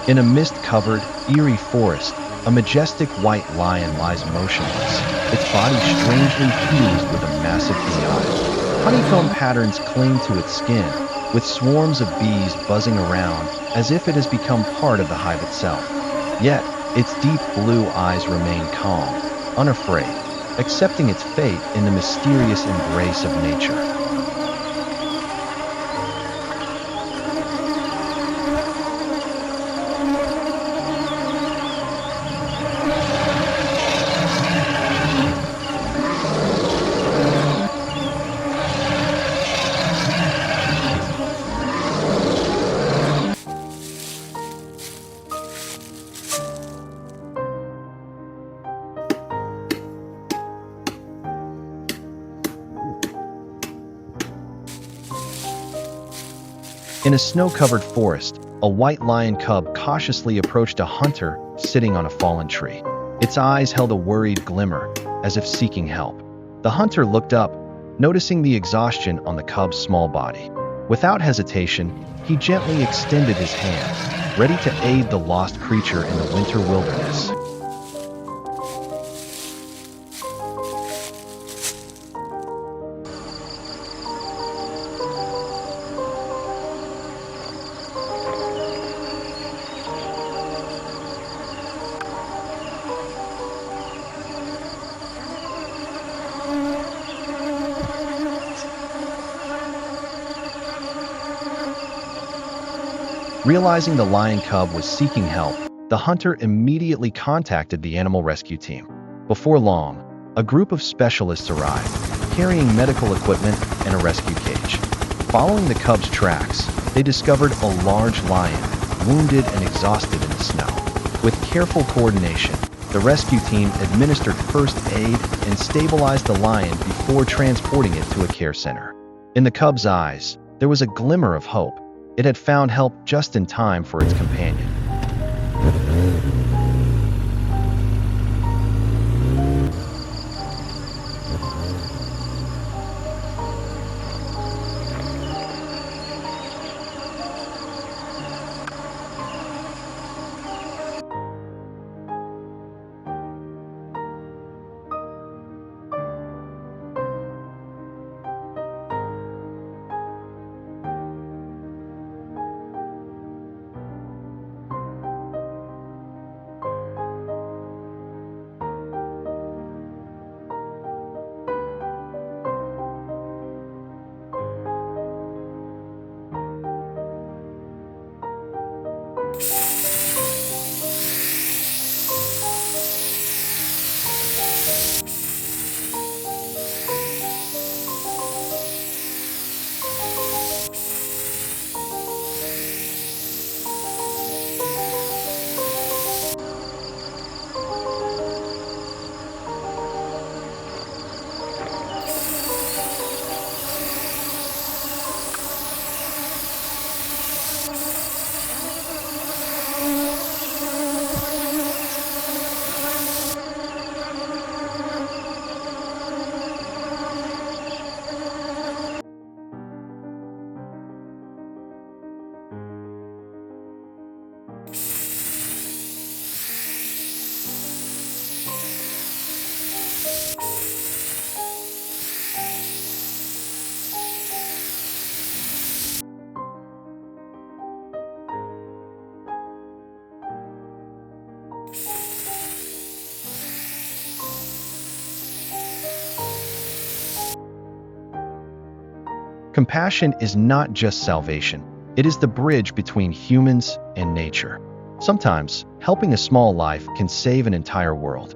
In a mist-covered, eerie forest, a majestic white lion lies motionless, its body strangely fused with a massive beehive. Honeycomb patterns cling to its skin, with swarms of bees buzzing around as if it has become part of the hive itself. Yet, its deep blue eyes remain calm, unafraid, accepting its fate in the mysterious embrace of nature. In a snow-covered forest, a white lion cub cautiously approached a hunter sitting on a fallen tree. Its eyes held a worried glimmer, as if seeking help. The hunter looked up, noticing the exhaustion on the cub's small body. Without hesitation, he gently extended his hand, ready to aid the lost creature in the winter wilderness. Realizing the lion cub was seeking help, the hunter immediately contacted the animal rescue team. Before long, a group of specialists arrived, carrying medical equipment and a rescue cage. Following the cub's tracks, they discovered a large lion, wounded and exhausted in the snow. With careful coordination, the rescue team administered first aid and stabilized the lion before transporting it to a care center. In the cub's eyes, there was a glimmer of hope. It had found help just in time for its companion. Compassion is not just salvation, it is the bridge between humans and nature. Sometimes, helping a small life can save an entire world.